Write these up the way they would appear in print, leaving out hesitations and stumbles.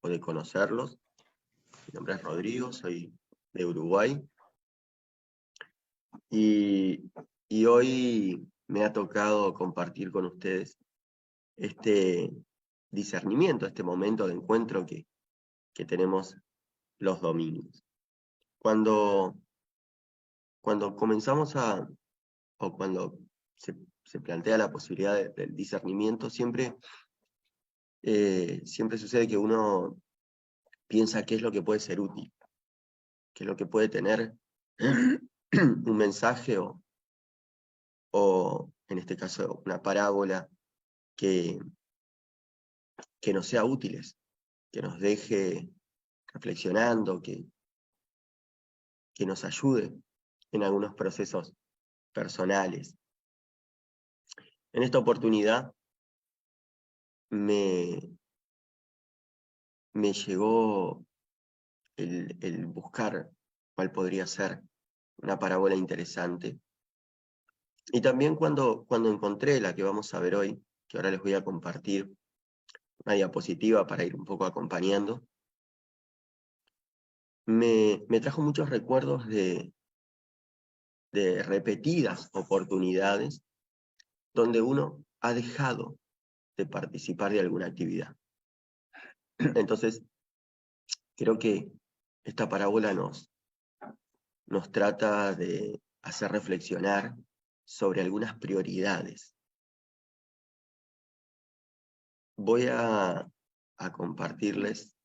puede conocerlos. Mi nombre es Rodrigo, soy de Uruguay. Y hoy me ha tocado compartir con ustedes este discernimiento, este momento de encuentro que tenemos los domingos. Cuando comenzamos o cuando se plantea la posibilidad del discernimiento, siempre sucede que uno piensa qué es lo que puede ser útil, qué es lo que puede tener un mensaje o en este caso una parábola que nos sea útiles, que nos deje reflexionando, que nos ayude en algunos procesos personales. En esta oportunidad me llegó el buscar cuál podría ser una parábola interesante. Y también cuando encontré la que vamos a ver hoy, que ahora les voy a compartir una diapositiva para ir un poco acompañando, me trajo muchos recuerdos de repetidas oportunidades donde uno ha dejado de participar de alguna actividad. Entonces, creo que esta parábola nos trata de hacer reflexionar sobre algunas prioridades. Voy a compartirles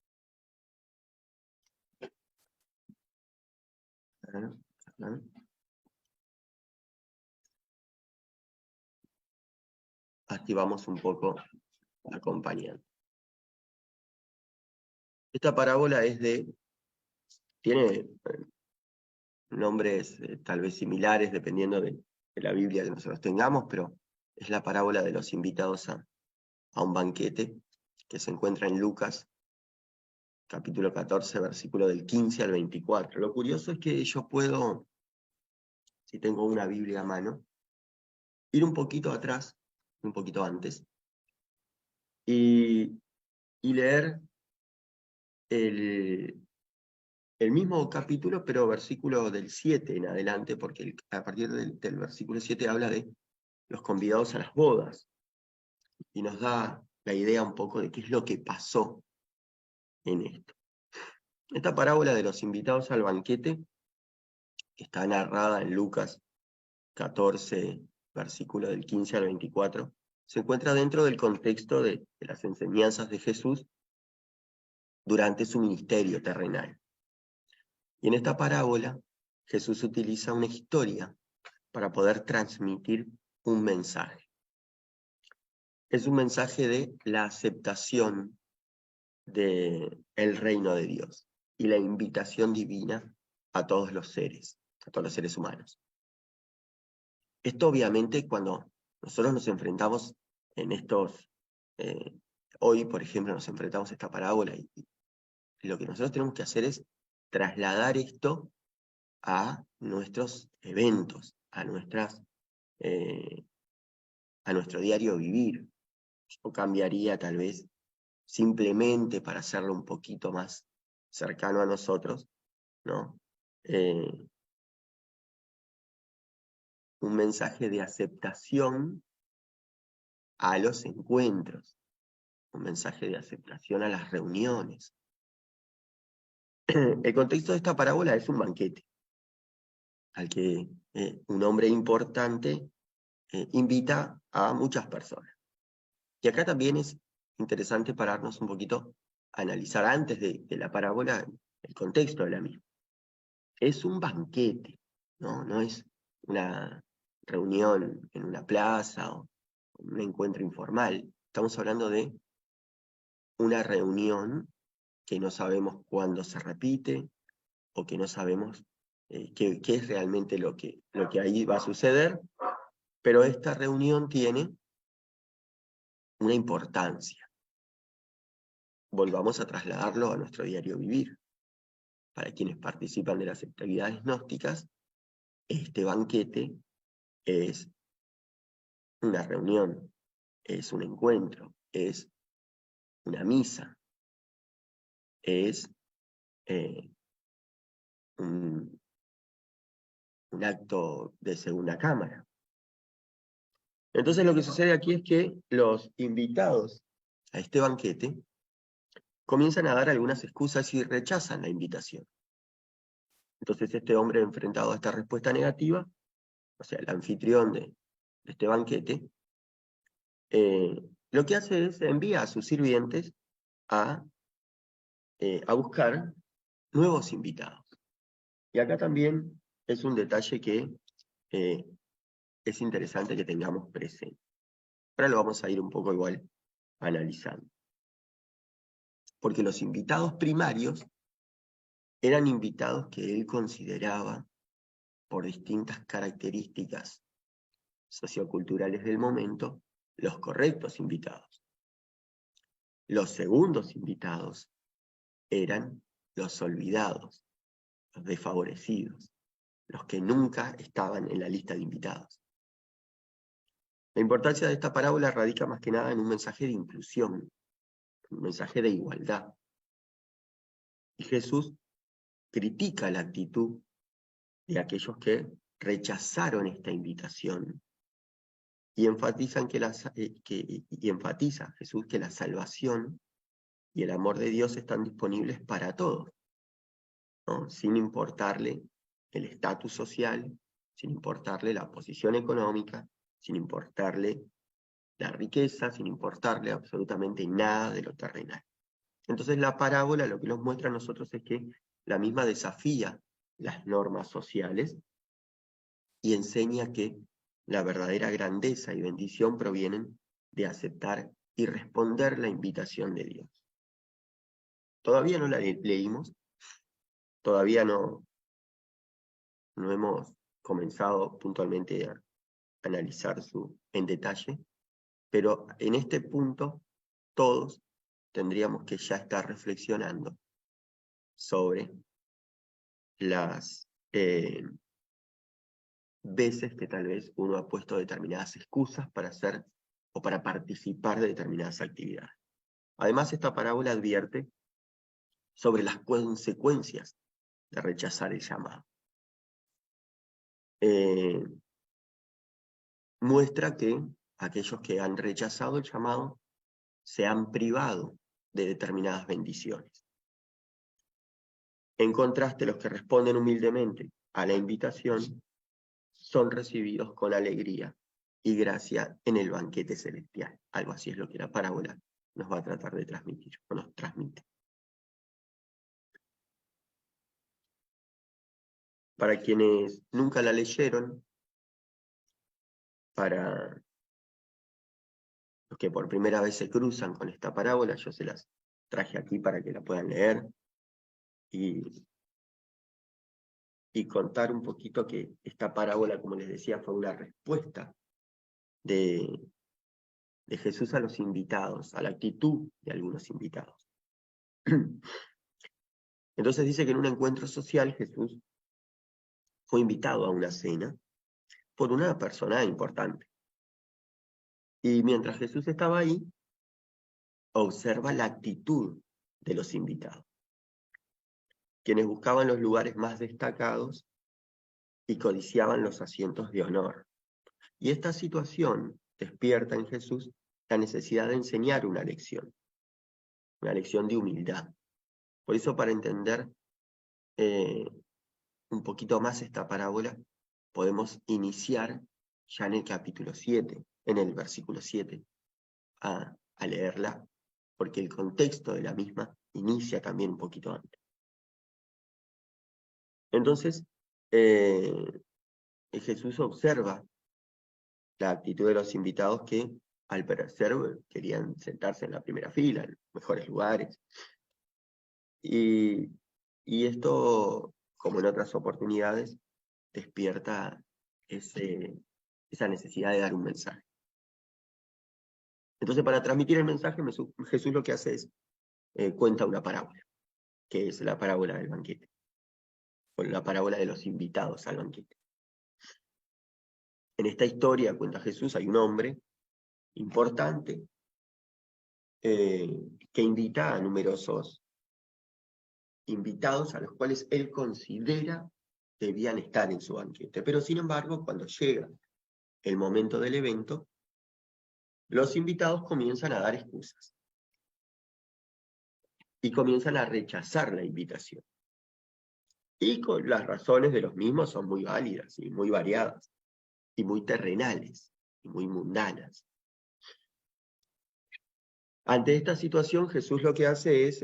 activamos un poco acompañando. Esta parábola tiene nombres tal vez similares dependiendo de la Biblia que nosotros tengamos, pero es la parábola de los invitados a un banquete que se encuentra en Lucas, capítulo 14, versículo del 15 al 24. Lo curioso es que yo puedo, si tengo una Biblia a mano, ir un poquito atrás, un poquito antes, y leer el mismo capítulo, pero versículo del 7 en adelante, porque a partir del versículo 7 habla de los convidados a las bodas, y nos da la idea un poco de qué es lo que pasó en esto. Esta parábola de los invitados al banquete, que está narrada en Lucas 14, versículo del 15 al 24, se encuentra dentro del contexto de las enseñanzas de Jesús durante su ministerio terrenal. Y en esta parábola, Jesús utiliza una historia para poder transmitir un mensaje. Es un mensaje de la aceptación del reino de Dios y la invitación divina a todos los seres humanos. Esto obviamente cuando nosotros nos enfrentamos en estos, hoy por ejemplo nos enfrentamos a esta parábola y lo que nosotros tenemos que hacer es trasladar esto a nuestros eventos, a nuestro diario vivir. Yo cambiaría tal vez simplemente para hacerlo un poquito más cercano a nosotros, ¿no? Un mensaje de aceptación a los encuentros, un mensaje de aceptación a las reuniones. El contexto de esta parábola es un banquete, al que un hombre importante invita a muchas personas. Y acá también es interesante pararnos un poquito a analizar antes de la parábola el contexto de la misma. Es un banquete, no es una reunión en una plaza o un encuentro informal. Estamos hablando de una reunión que no sabemos cuándo se repite o que no sabemos qué es realmente lo que ahí va a suceder, pero esta reunión tiene una importancia. Volvamos a trasladarlo a nuestro diario vivir. Para quienes participan de las actividades gnósticas, este banquete es una reunión, es un encuentro, es una misa. es un acto de segunda cámara. Entonces lo que sucede aquí es que los invitados a este banquete comienzan a dar algunas excusas y rechazan la invitación. Entonces este hombre, enfrentado a esta respuesta negativa, o sea, el anfitrión de este banquete, lo que hace es envía a sus sirvientes a buscar nuevos invitados. Y acá también es un detalle que es interesante que tengamos presente. Ahora lo vamos a ir un poco igual analizando. Porque los invitados primarios eran invitados que él consideraba, por distintas características socioculturales del momento, los correctos invitados. Los segundos invitados eran los olvidados, los desfavorecidos, los que nunca estaban en la lista de invitados. La importancia de esta parábola radica más que nada en un mensaje de inclusión, un mensaje de igualdad. Y Jesús critica la actitud de aquellos que rechazaron esta invitación y enfatiza Jesús que la salvación y el amor de Dios están disponibles para todos, ¿no? Sin importarle el estatus social, sin importarle la posición económica, sin importarle la riqueza, sin importarle absolutamente nada de lo terrenal. Entonces la parábola lo que nos muestra a nosotros es que la misma desafía las normas sociales y enseña que la verdadera grandeza y bendición provienen de aceptar y responder la invitación de Dios. Todavía no la leímos, todavía no hemos comenzado puntualmente a analizar en detalle, pero en este punto todos tendríamos que ya estar reflexionando sobre las veces que tal vez uno ha puesto determinadas excusas para hacer o para participar de determinadas actividades. Además, esta parábola advierte sobre las consecuencias de rechazar el llamado. Muestra que aquellos que han rechazado el llamado se han privado de determinadas bendiciones. En contraste, los que responden humildemente a la invitación son recibidos con alegría y gracia en el banquete celestial. Algo así es lo que la parábola nos va a tratar de transmitir, o nos transmite. Para quienes nunca la leyeron, para los que por primera vez se cruzan con esta parábola, yo se las traje aquí para que la puedan leer y contar un poquito que esta parábola, como les decía, fue una respuesta de Jesús a los invitados, a la actitud de algunos invitados. Entonces dice que en un encuentro social Jesús fue invitado a una cena por una persona importante. Y mientras Jesús estaba ahí, observa la actitud de los invitados, quienes buscaban los lugares más destacados y codiciaban los asientos de honor. Y esta situación despierta en Jesús la necesidad de enseñar una lección de humildad. Por eso, para entender un poquito más esta parábola, podemos iniciar ya en el capítulo 7, en el versículo 7, a leerla, porque el contexto de la misma inicia también un poquito antes. Entonces, Jesús observa la actitud de los invitados que, al parecer, querían sentarse en la primera fila, en los mejores lugares. Y esto, como en otras oportunidades, despierta esa necesidad de dar un mensaje. Entonces, para transmitir el mensaje, Jesús lo que hace es cuenta una parábola, que es la parábola del banquete, o la parábola de los invitados al banquete. En esta historia, cuenta Jesús, hay un hombre importante que invita a numerosos invitados a los cuales él considera debían estar en su banquete. Pero sin embargo, cuando llega el momento del evento, los invitados comienzan a dar excusas y comienzan a rechazar la invitación. Y con las razones de los mismos son muy válidas y muy variadas, y muy terrenales, y muy mundanas. Ante esta situación, Jesús lo que hace es,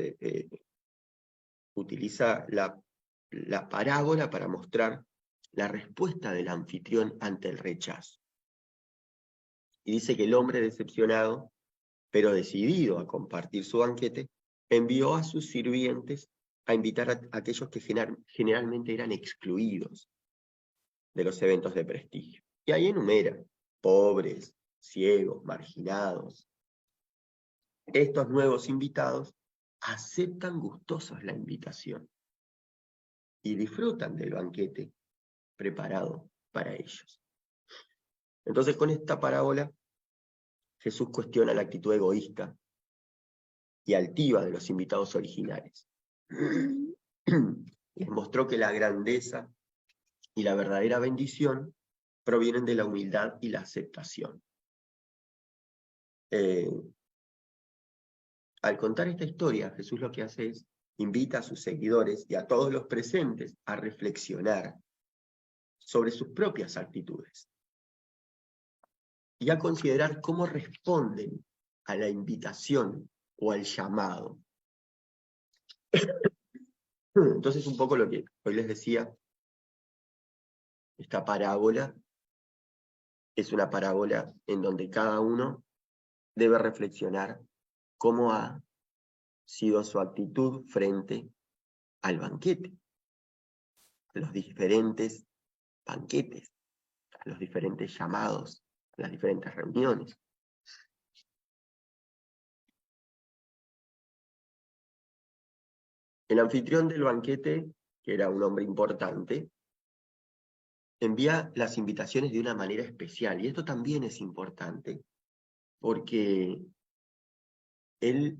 utiliza la parábola para mostrar la respuesta del anfitrión ante el rechazo. Y dice que el hombre decepcionado, pero decidido a compartir su banquete, envió a sus sirvientes a invitar a aquellos que generalmente eran excluidos de los eventos de prestigio. Y ahí enumera pobres, ciegos, marginados. Estos nuevos invitados aceptan gustosos la invitación y disfrutan del banquete preparado para ellos. Entonces, con esta parábola, Jesús cuestiona la actitud egoísta y altiva de los invitados originales. Les mostró que la grandeza y la verdadera bendición provienen de la humildad y la aceptación. Al contar esta historia, Jesús lo que hace es invita a sus seguidores y a todos los presentes a reflexionar sobre sus propias actitudes y a considerar cómo responden a la invitación o al llamado. Entonces, un poco lo que hoy les decía, esta parábola es una parábola en donde cada uno debe reflexionar cómo ha sido su actitud frente al banquete, a los diferentes banquetes, a los diferentes llamados, a las diferentes reuniones. El anfitrión del banquete, que era un hombre importante, envía las invitaciones de una manera especial, y esto también es importante, porque él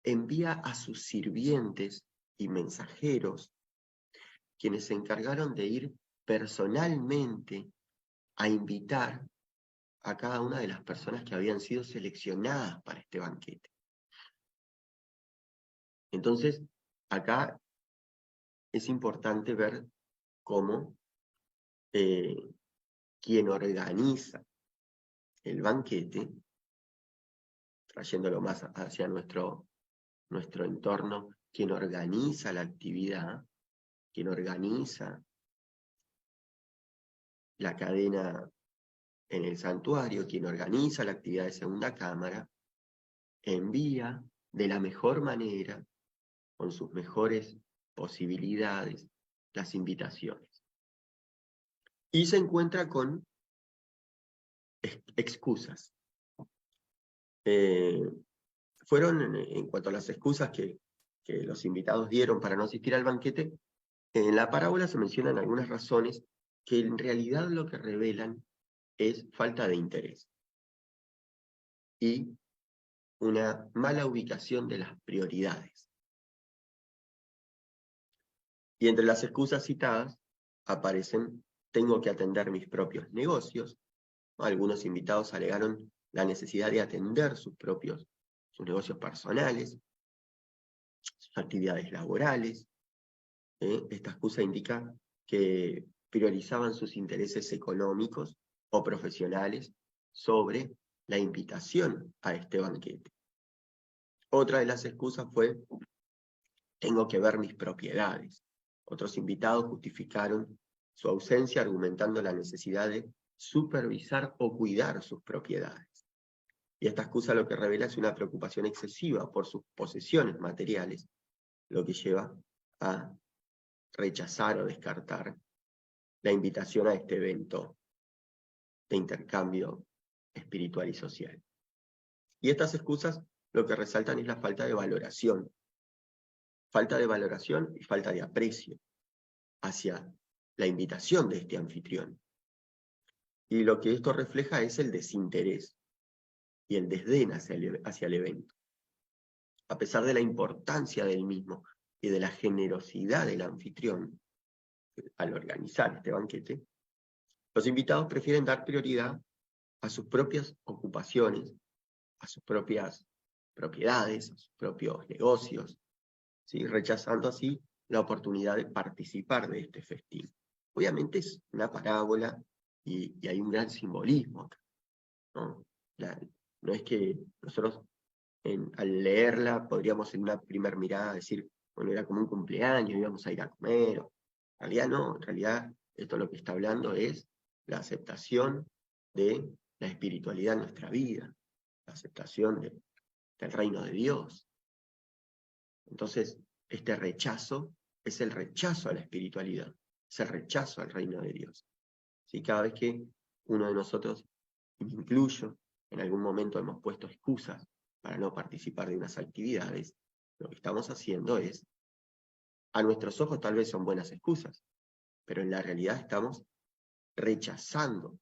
envía a sus sirvientes y mensajeros, quienes se encargaron de ir personalmente a invitar a cada una de las personas que habían sido seleccionadas para este banquete. Entonces, acá es importante ver cómo quien organiza el banquete, trayéndolo más hacia nuestro entorno, quien organiza la actividad, quien organiza la cadena en el santuario, quien organiza la actividad de segunda cámara, envía de la mejor manera, con sus mejores posibilidades, las invitaciones. Y se encuentra con excusas. Fueron, en cuanto a las excusas que los invitados dieron para no asistir al banquete, en la parábola se mencionan algunas razones que en realidad lo que revelan es falta de interés y una mala ubicación de las prioridades. Y entre las excusas citadas aparecen: tengo que atender mis propios negocios. Algunos invitados alegaron la necesidad de atender sus negocios personales, sus actividades laborales. Esta excusa indica que priorizaban sus intereses económicos o profesionales sobre la invitación a este banquete. Otra de las excusas fue: tengo que ver mis propiedades. Otros invitados justificaron su ausencia argumentando la necesidad de supervisar o cuidar sus propiedades. Y esta excusa lo que revela es una preocupación excesiva por sus posesiones materiales, lo que lleva a rechazar o descartar la invitación a este evento de intercambio espiritual y social. Y estas excusas lo que resaltan es la falta de valoración y falta de aprecio hacia la invitación de este anfitrión. Y lo que esto refleja es el desinterés y el desdén hacia el evento. A pesar de la importancia del mismo, y de la generosidad del anfitrión al organizar este banquete, los invitados prefieren dar prioridad a sus propias ocupaciones, a sus propias propiedades, a sus propios negocios, ¿sí? Rechazando así la oportunidad de participar de este festín. Obviamente es una parábola y hay un gran simbolismo acá, ¿no? No es que nosotros al leerla podríamos en una primera mirada decir, bueno, era como un cumpleaños, íbamos a ir a comer. En realidad no, en realidad esto lo que está hablando es la aceptación de la espiritualidad en nuestra vida, la aceptación del reino de Dios. Entonces, este rechazo es el rechazo a la espiritualidad, es el rechazo al reino de Dios. ¿Sí? Cada vez que uno de nosotros, y me incluyo, en algún momento hemos puesto excusas para no participar de unas actividades, lo que estamos haciendo es, a nuestros ojos tal vez son buenas excusas, pero en la realidad estamos rechazando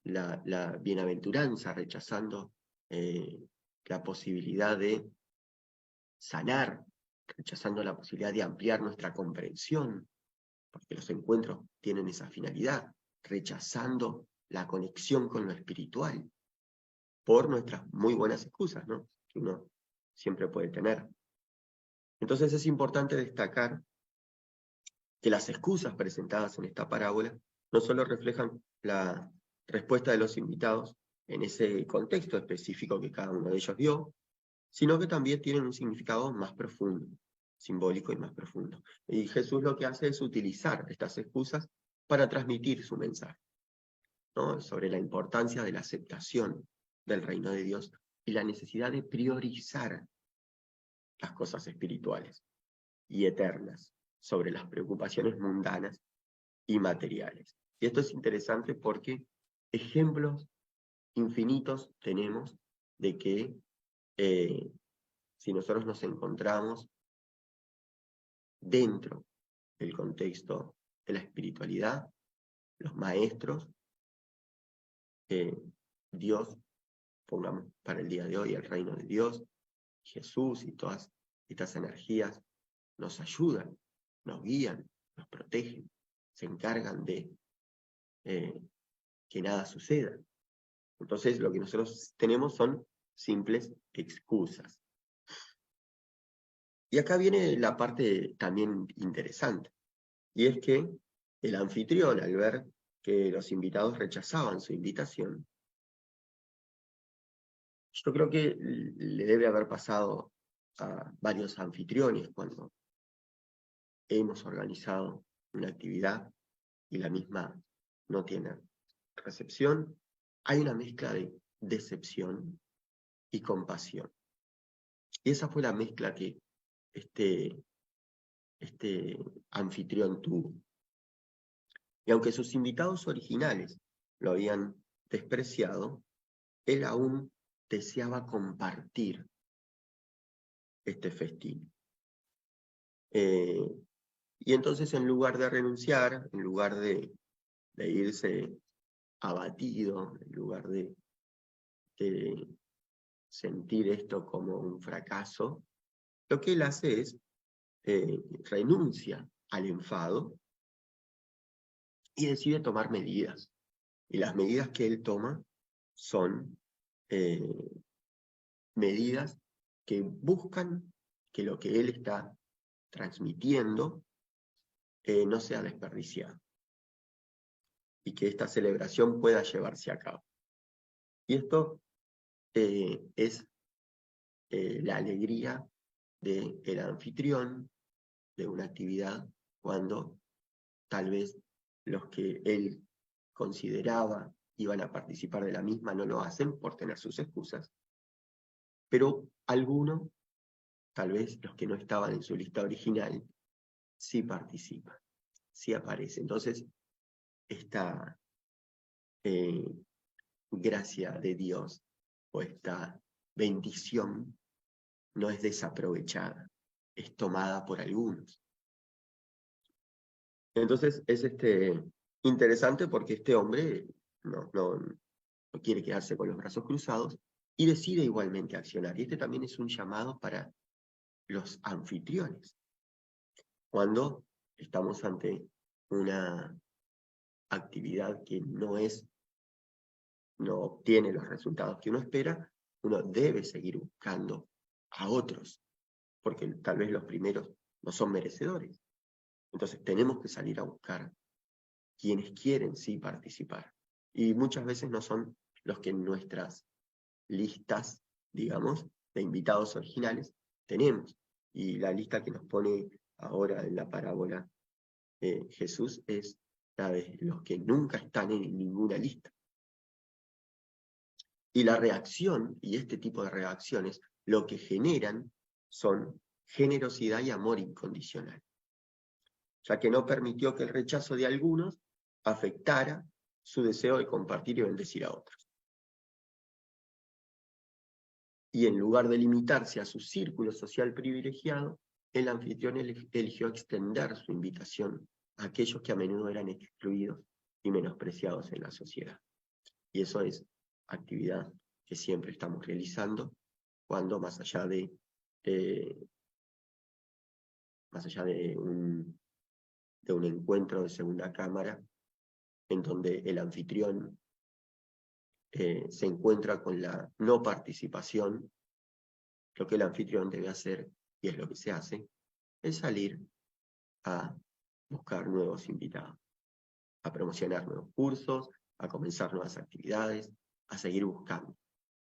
la bienaventuranza, rechazando la posibilidad de sanar, rechazando la posibilidad de ampliar nuestra comprensión, porque los encuentros tienen esa finalidad, rechazando la conexión con lo espiritual, por nuestras muy buenas excusas, ¿no? Que uno siempre puede tener. Entonces es importante destacar que las excusas presentadas en esta parábola no solo reflejan la respuesta de los invitados en ese contexto específico que cada uno de ellos dio, sino que también tienen un significado más profundo, simbólico y más profundo. Y Jesús lo que hace es utilizar estas excusas para transmitir su mensaje, ¿no? Sobre la importancia de la aceptación del reino de Dios y la necesidad de priorizar las cosas espirituales y eternas sobre las preocupaciones mundanas y materiales. Y esto es interesante porque ejemplos infinitos tenemos de que si nosotros nos encontramos dentro del contexto de la espiritualidad, los maestros, Dios, pongamos para el día de hoy el reino de Dios, Jesús y todas estas energías nos ayudan, nos guían, nos protegen, se encargan de que nada suceda. Entonces lo que nosotros tenemos son simples excusas. Y acá viene la parte también interesante, y es que el anfitrión, al ver que los invitados rechazaban su invitación, yo creo que le debe haber pasado a varios anfitriones cuando hemos organizado una actividad y la misma no tiene recepción, hay una mezcla de decepción y compasión. Y esa fue la mezcla que este anfitrión tuvo. Y aunque sus invitados originales lo habían despreciado, él aún deseaba compartir este festín. Y entonces en lugar de renunciar, en lugar de irse abatido, en lugar de sentir esto como un fracaso, lo que él hace es renuncia al enfado y decide tomar medidas. Y las medidas que él toma son medidas que buscan que lo que él está transmitiendo no sea desperdiciado y que esta celebración pueda llevarse a cabo. Y esto es la alegría del anfitrión de una actividad cuando tal vez los que él consideraba iban a participar de la misma no lo hacen por tener sus excusas, pero algunos, tal vez los que no estaban en su lista original, sí participan, sí aparece. Entonces, esta gracia de Dios o esta bendición no es desaprovechada, es tomada por algunos. Entonces es interesante porque este hombre no no quiere quedarse con los brazos cruzados, y decide igualmente accionar. Y este también es un llamado para los anfitriones. Cuando estamos ante una actividad que no obtiene los resultados que uno espera, uno debe seguir buscando a otros, porque tal vez los primeros no son merecedores. Entonces tenemos que salir a buscar quienes quieren sí participar. Y muchas veces no son los que en nuestras listas, digamos, de invitados originales tenemos. Y la lista que nos pone ahora en la parábola Jesús es la de los que nunca están en ninguna lista. Y la reacción, y este tipo de reacciones, lo que generan son generosidad y amor incondicional, ya que no permitió que el rechazo de algunos afectara su deseo de compartir y bendecir a otros. Y en lugar de limitarse a su círculo social privilegiado, el anfitrión eligió extender su invitación a aquellos que a menudo eran excluidos y menospreciados en la sociedad. Y eso es actividad que siempre estamos realizando cuando más allá de un encuentro de segunda cámara, en donde el anfitrión se encuentra con la no participación, lo que el anfitrión debe hacer, y es lo que se hace, es salir a buscar nuevos invitados, a promocionar nuevos cursos, a comenzar nuevas actividades, a seguir buscando.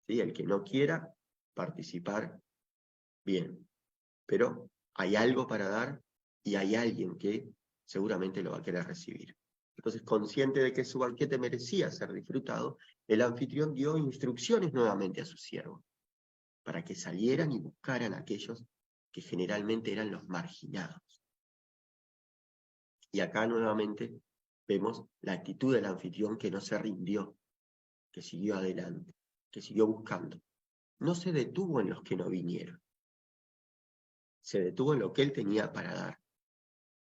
¿Sí? El que no quiera participar, bien, pero hay algo para dar y hay alguien que seguramente lo va a querer recibir. Entonces, consciente de que su banquete merecía ser disfrutado, el anfitrión dio instrucciones nuevamente a sus siervos para que salieran y buscaran a aquellos que generalmente eran los marginados. Y acá nuevamente vemos la actitud del anfitrión que no se rindió, que siguió adelante, que siguió buscando. No se detuvo en los que no vinieron, se detuvo en lo que él tenía para dar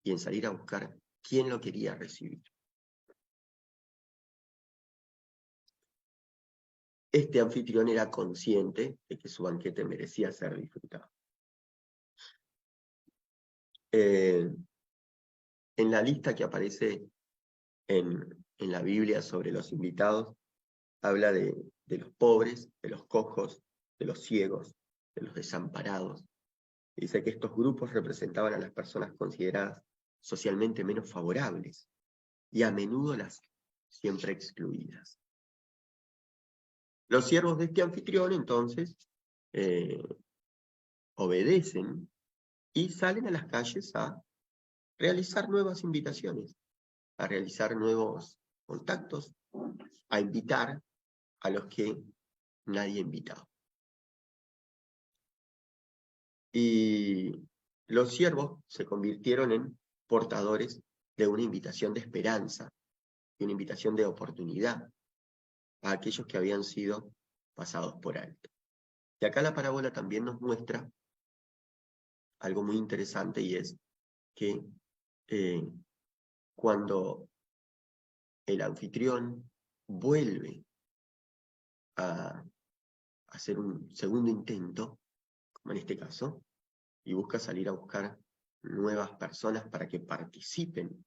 y en salir a buscar quién lo quería recibir. Este anfitrión era consciente de que su banquete merecía ser disfrutado. En la lista que aparece en la Biblia sobre los invitados, habla de los pobres, de los cojos, de los ciegos, de los desamparados. Dice que estos grupos representaban a las personas consideradas socialmente menos favorables y a menudo las siempre excluidas. Los siervos de este anfitrión, entonces, obedecen y salen a las calles a realizar nuevas invitaciones, a realizar nuevos contactos, a invitar a los que nadie invitaba. Y los siervos se convirtieron en portadores de una invitación de esperanza, de una invitación de oportunidad a aquellos que habían sido pasados por alto. Y acá la parábola también nos muestra algo muy interesante, y es que cuando el anfitrión vuelve a hacer un segundo intento, como en este caso, y busca salir a buscar nuevas personas para que participen,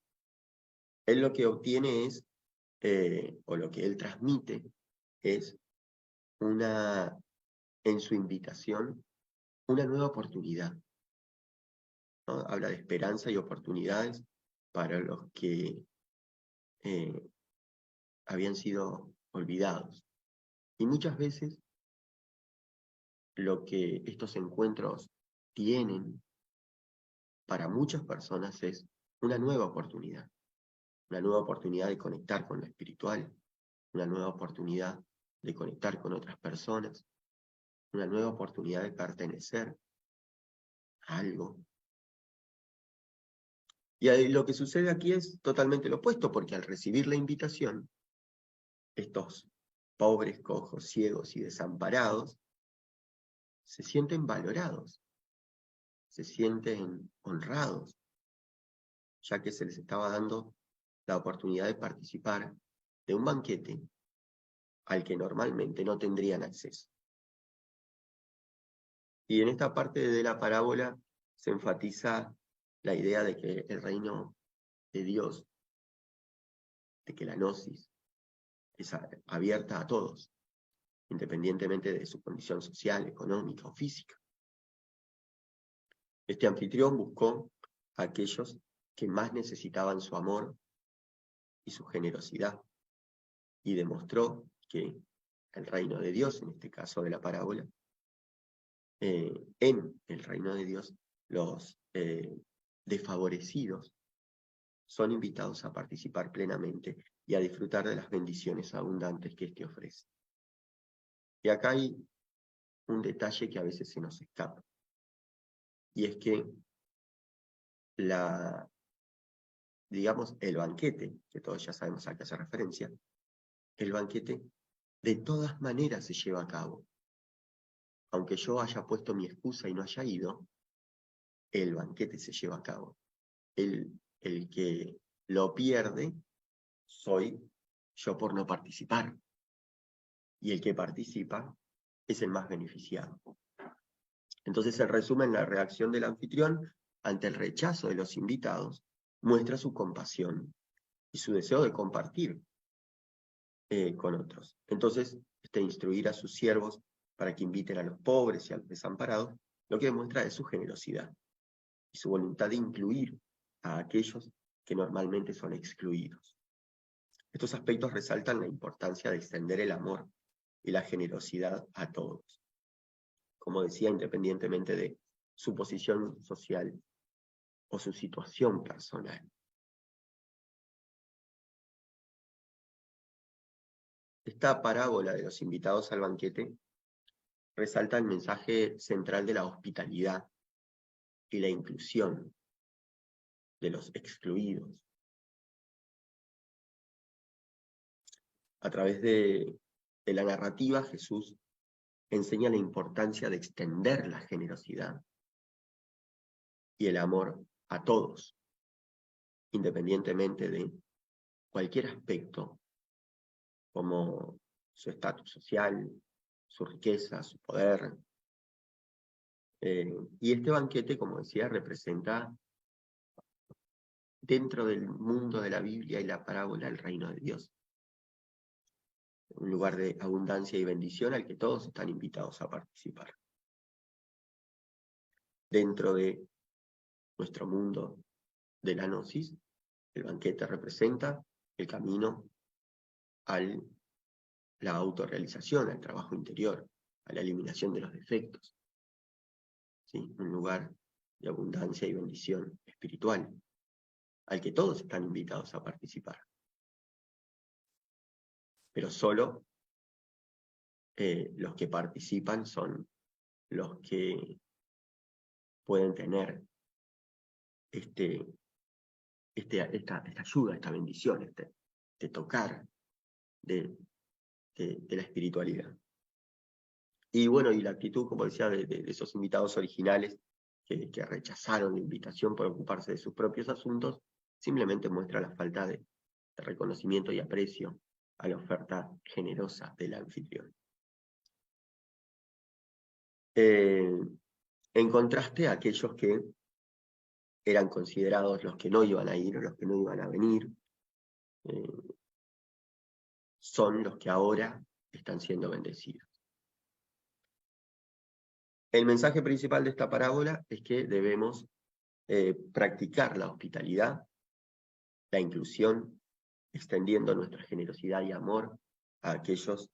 él lo que obtiene es, o lo que él transmite, es en su invitación, una nueva oportunidad, ¿no? Habla de esperanza y oportunidades para los que habían sido olvidados. Y muchas veces lo que estos encuentros tienen para muchas personas es una nueva oportunidad de conectar con lo espiritual, una nueva oportunidad de conectar con otras personas, una nueva oportunidad de pertenecer a algo. Y ahí lo que sucede aquí es totalmente lo opuesto, porque al recibir la invitación, estos pobres, cojos, ciegos y desamparados se sienten valorados, se sienten honrados, ya que se les estaba dando la oportunidad de participar de un banquete al que normalmente no tendrían acceso. Y en esta parte de la parábola se enfatiza la idea de que el reino de Dios, de que la gnosis, es abierta a todos, independientemente de su condición social, económica o física. Este anfitrión buscó a aquellos que más necesitaban su amor y su generosidad, y demostró que el reino de Dios, en este caso de la parábola, en el reino de Dios, los desfavorecidos son invitados a participar plenamente y a disfrutar de las bendiciones abundantes que éste ofrece. Y acá hay un detalle que a veces se nos escapa, y es que digamos, el banquete, que todos ya sabemos a qué hace referencia, el banquete de todas maneras se lleva a cabo. Aunque yo haya puesto mi excusa y no haya ido, el banquete se lleva a cabo. El que lo pierde soy yo por no participar. Y el que participa es el más beneficiado. Entonces, en resumen, la reacción del anfitrión ante el rechazo de los invitados muestra su compasión y su deseo de compartir con otros. Entonces, instruir a sus siervos para que inviten a los pobres y a los desamparados, lo que demuestra es su generosidad y su voluntad de incluir a aquellos que normalmente son excluidos. Estos aspectos resaltan la importancia de extender el amor y la generosidad a todos. Como decía, independientemente de su posición social o su situación personal. Esta parábola de los invitados al banquete resalta el mensaje central de la hospitalidad y la inclusión de los excluidos. A través de la narrativa, Jesús enseña la importancia de extender la generosidad y el amor a todos, independientemente de cualquier aspecto, como su estatus social, su riqueza, su poder. Y este banquete, como decía, representa dentro del mundo de la Biblia y la parábola el reino de Dios. Un lugar de abundancia y bendición al que todos están invitados a participar. Dentro de nuestro mundo de la gnosis, el banquete representa el camino a la autorrealización, al trabajo interior, a la eliminación de los defectos. ¿Sí? Un lugar de abundancia y bendición espiritual, al que todos están invitados a participar. Pero solo los que participan son los que pueden tener esta ayuda, esta bendición, este tocar de la espiritualidad. Y bueno, y la actitud, como decía, de esos invitados originales que rechazaron la invitación por ocuparse de sus propios asuntos, simplemente muestra la falta de reconocimiento y aprecio a la oferta generosa del anfitrión. En contraste a aquellos que eran considerados los que no iban a ir o los que no iban a venir, son los que ahora están siendo bendecidos. El mensaje principal de esta parábola es que debemos practicar la hospitalidad, la inclusión, extendiendo nuestra generosidad y amor a aquellos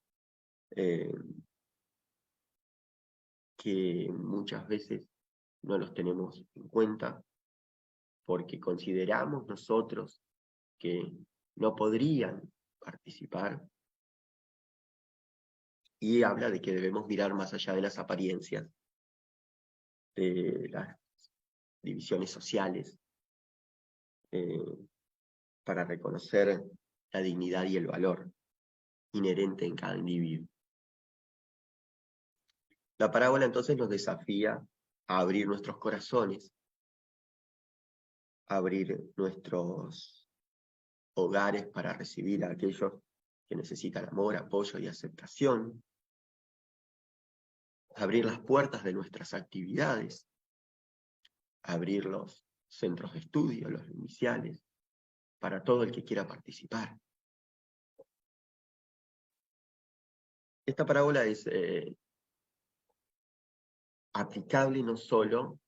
que muchas veces no los tenemos en cuenta porque consideramos nosotros que no podrían participar, y habla de que debemos mirar más allá de las apariencias, de las divisiones sociales, para reconocer la dignidad y el valor inherente en cada individuo. La parábola entonces nos desafía a abrir nuestros corazones, a abrir nuestros hogares para recibir a aquellos que necesitan amor, apoyo y aceptación, abrir las puertas de nuestras actividades, abrir los centros de estudio, los iniciales, para todo el que quiera participar. Esta parábola es aplicable no solo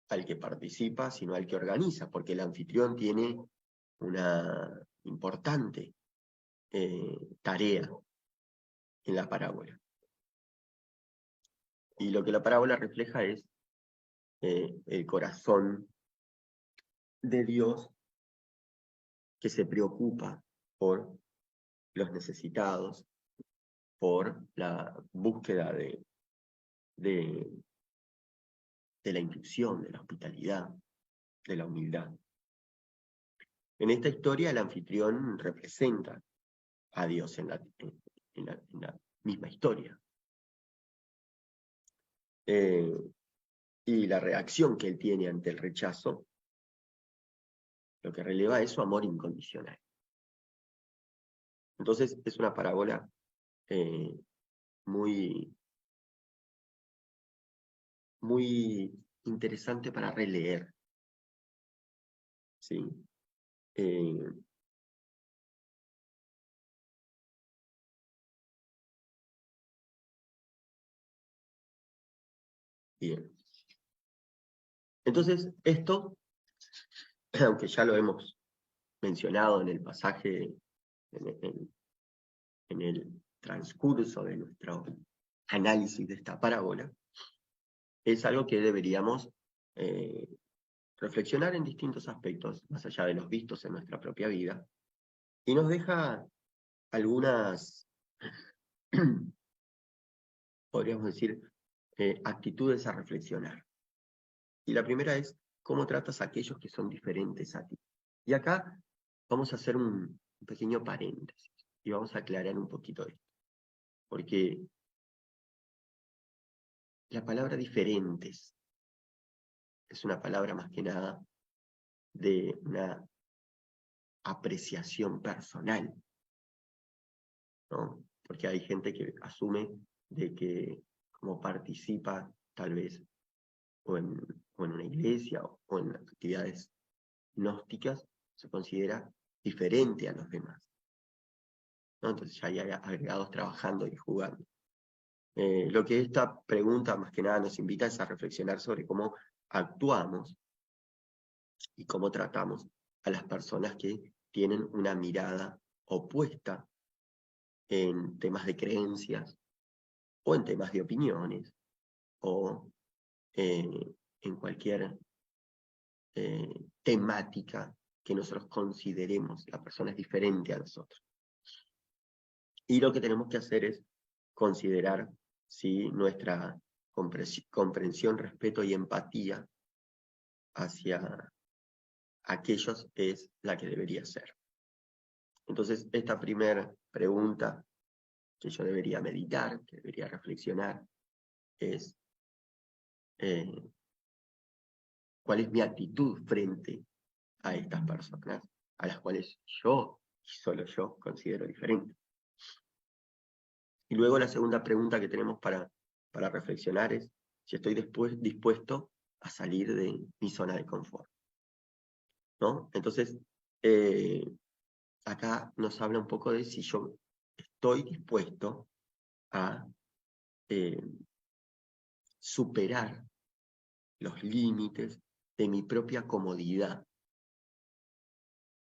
al que participa, sino al que organiza, porque el anfitrión tiene una importante tarea en la parábola. Y lo que la parábola refleja es el corazón de Dios que se preocupa por los necesitados, por la búsqueda de la inclusión, de la hospitalidad, de la humildad. En esta historia el anfitrión representa a Dios en la misma historia. Y la reacción que él tiene ante el rechazo, lo que releva es su amor incondicional. Entonces es una parábola muy interesante para releer. ¿Sí? Bien. Entonces, esto, aunque ya lo hemos mencionado en el pasaje, en el transcurso de nuestro análisis de esta parábola, es algo que deberíamos reflexionar en distintos aspectos, más allá de los vistos en nuestra propia vida, y nos deja algunas, podríamos decir, actitudes a reflexionar. Y la primera es, ¿cómo tratas a aquellos que son diferentes a ti? Y acá vamos a hacer un pequeño paréntesis, y vamos a aclarar un poquito esto, porque la palabra diferentes es una palabra más que nada de una apreciación personal, ¿no? Porque hay gente que asume de que como participa tal vez o en una iglesia o en actividades gnósticas, se considera diferente a los demás, ¿no? Entonces ya hay agregados trabajando y jugando. Lo que esta pregunta más que nada nos invita es a reflexionar sobre cómo actuamos y cómo tratamos a las personas que tienen una mirada opuesta en temas de creencias, o en temas de opiniones, o en cualquier temática que nosotros consideremos la persona es diferente a nosotros. Y lo que tenemos que hacer es considerar si nuestra comprensión, respeto y empatía hacia aquellos es la que debería ser. Entonces, esta primera pregunta que yo debería meditar, que debería reflexionar, es ¿cuál es mi actitud frente a estas personas a las cuales yo, y solo yo, considero diferentes? Y luego la segunda pregunta que tenemos para reflexionar es si estoy dispuesto a salir de mi zona de confort, ¿no? Entonces, acá nos habla un poco de si yo estoy dispuesto a superar los límites de mi propia comodidad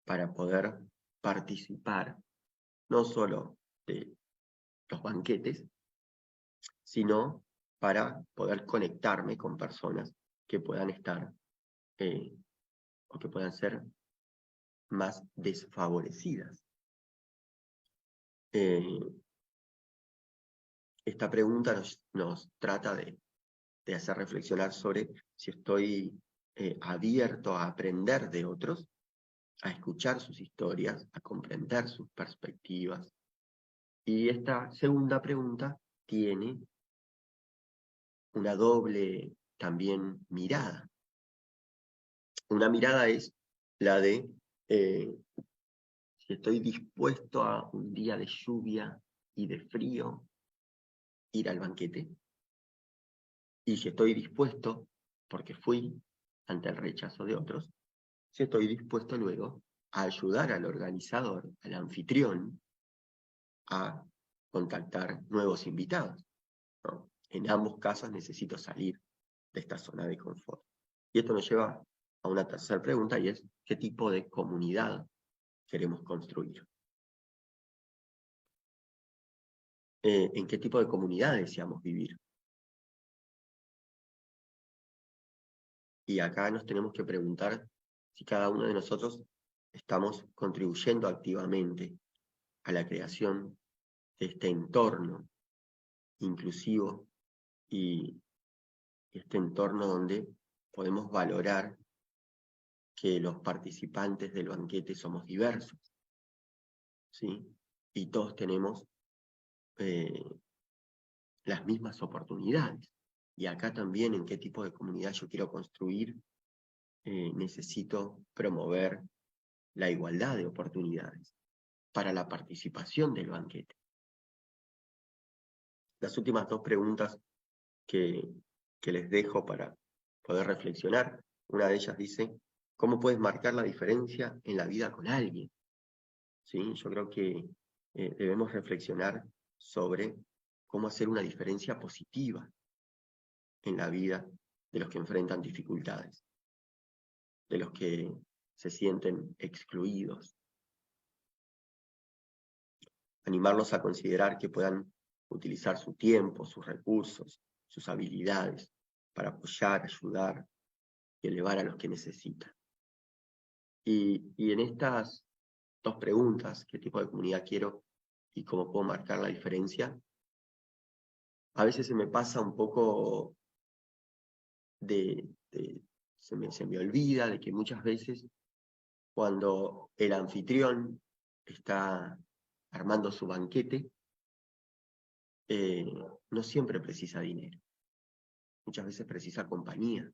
para poder participar no solo de los banquetes, sino para poder conectarme con personas que puedan estar o que puedan ser más desfavorecidas. Esta pregunta nos trata de hacer reflexionar sobre si estoy abierto a aprender de otros, a escuchar sus historias, a comprender sus perspectivas. Y esta segunda pregunta tiene una doble también mirada. Una mirada es la de si estoy dispuesto a un día de lluvia y de frío ir al banquete, y si estoy dispuesto, porque fui ante el rechazo de otros, si estoy dispuesto luego a ayudar al organizador, al anfitrión, a contactar nuevos invitados, ¿no? En ambos casos necesito salir de esta zona de confort. Y esto nos lleva a una tercera pregunta, y es, ¿qué tipo de comunidad queremos construir? ¿En qué tipo de comunidad deseamos vivir? Y acá nos tenemos que preguntar si cada uno de nosotros estamos contribuyendo activamente a la creación de este entorno inclusivo y este entorno donde podemos valorar que los participantes del banquete somos diversos, ¿sí? Y todos tenemos las mismas oportunidades. Y acá también, en qué tipo de comunidad yo quiero construir, necesito promover la igualdad de oportunidades para la participación del banquete. Las últimas dos preguntas que les dejo para poder reflexionar, una de ellas dice, ¿cómo puedes marcar la diferencia en la vida con alguien? ¿Sí? Yo creo que debemos reflexionar sobre cómo hacer una diferencia positiva en la vida de los que enfrentan dificultades, de los que se sienten excluidos. Animarlos a considerar que puedan utilizar su tiempo, sus recursos, sus habilidades para apoyar, ayudar y elevar a los que necesitan. Y en estas dos preguntas, ¿qué tipo de comunidad quiero y cómo puedo marcar la diferencia? A veces se me pasa un poco se me olvida de que muchas veces cuando el anfitrión está armando su banquete, no siempre precisa dinero. Muchas veces precisa compañía,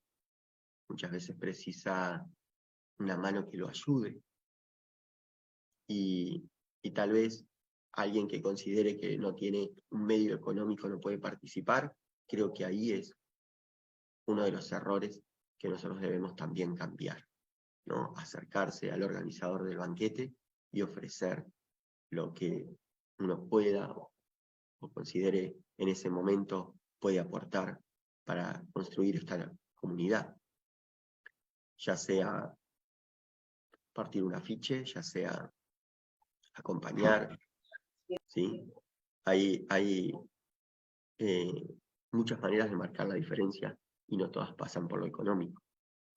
muchas veces precisa una mano que lo ayude. Y tal vez alguien que considere que no tiene un medio económico no puede participar, creo que ahí es uno de los errores que nosotros debemos también cambiar, ¿no? Acercarse al organizador del banquete y ofrecer lo que uno pueda o considere en ese momento puede aportar para construir esta comunidad, ya sea partir un afiche, ya sea acompañar, ¿sí? Hay muchas maneras de marcar la diferencia y no todas pasan por lo económico,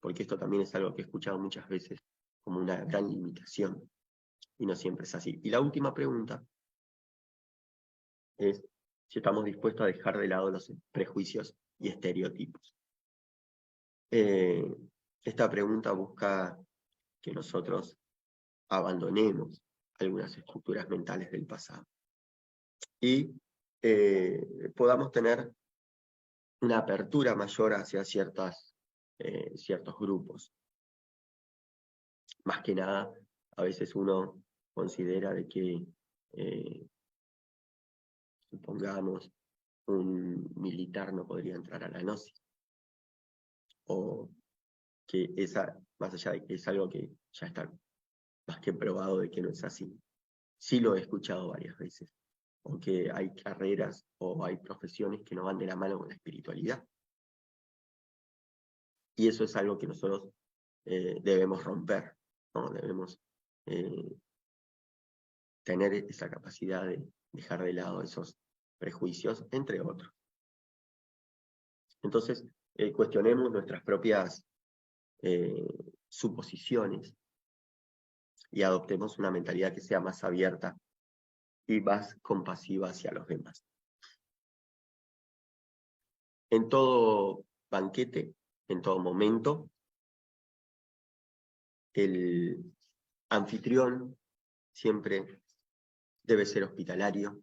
porque esto también es algo que he escuchado muchas veces como una gran limitación y no siempre es así. Y la última pregunta es si estamos dispuestos a dejar de lado los prejuicios y estereotipos. Esta pregunta busca que nosotros abandonemos algunas estructuras mentales del pasado y podamos tener una apertura mayor hacia ciertos grupos. Más que nada, a veces uno considera de que, supongamos, un militar no podría entrar a la Gnosis, o que más allá de que es algo que ya está más que probado de que no es así. Sí lo he escuchado varias veces, o que hay carreras o hay profesiones que no van de la mano con la espiritualidad. Y eso es algo que nosotros debemos romper, ¿no? Debemos tener esa capacidad de dejar de lado esos prejuicios, entre otros. Entonces, cuestionemos nuestras propias suposiciones y adoptemos una mentalidad que sea más abierta y más compasiva hacia los demás. En todo banquete, en todo momento, el anfitrión siempre debe ser hospitalario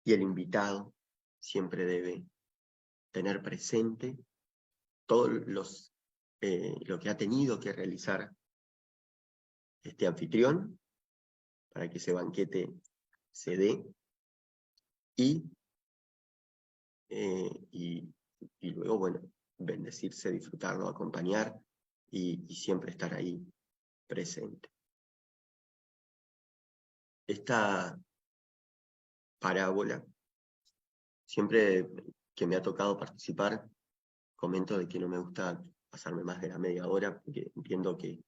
y el invitado siempre debe tener presente todo lo que ha tenido que realizar este anfitrión para que ese banquete se dé y luego, bueno, bendecirse, disfrutarlo, acompañar y siempre estar ahí presente. Esta parábola, siempre que me ha tocado participar, comento de que no me gusta pasarme más de la media hora, porque entiendo que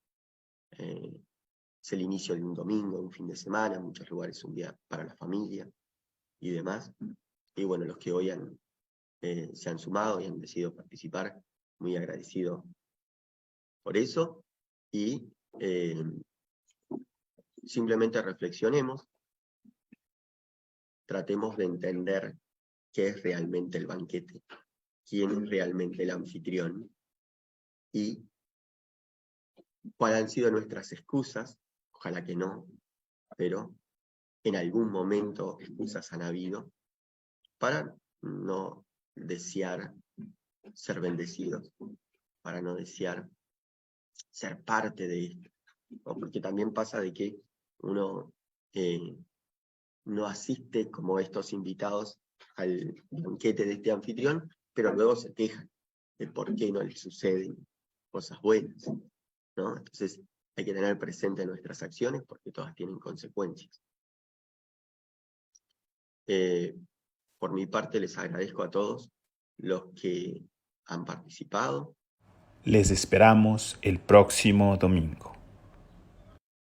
es el inicio de un domingo, un fin de semana, en muchos lugares un día para la familia y demás. Y bueno, los que hoy se han sumado y han decidido participar, muy agradecido por eso. Y simplemente reflexionemos, tratemos de entender qué es realmente el banquete, quién es realmente el anfitrión y cuáles han sido nuestras excusas, ojalá que no, pero en algún momento excusas han habido para no desear ser bendecidos, para no desear ser parte de esto, ¿no? Porque también pasa de que uno no asiste como estos invitados al banquete de este anfitrión, pero luego se quejan de por qué no les suceden cosas buenas, ¿no? Entonces hay que tener presente nuestras acciones porque todas tienen consecuencias. Por mi parte les agradezco a todos los que han participado. Les esperamos el próximo domingo.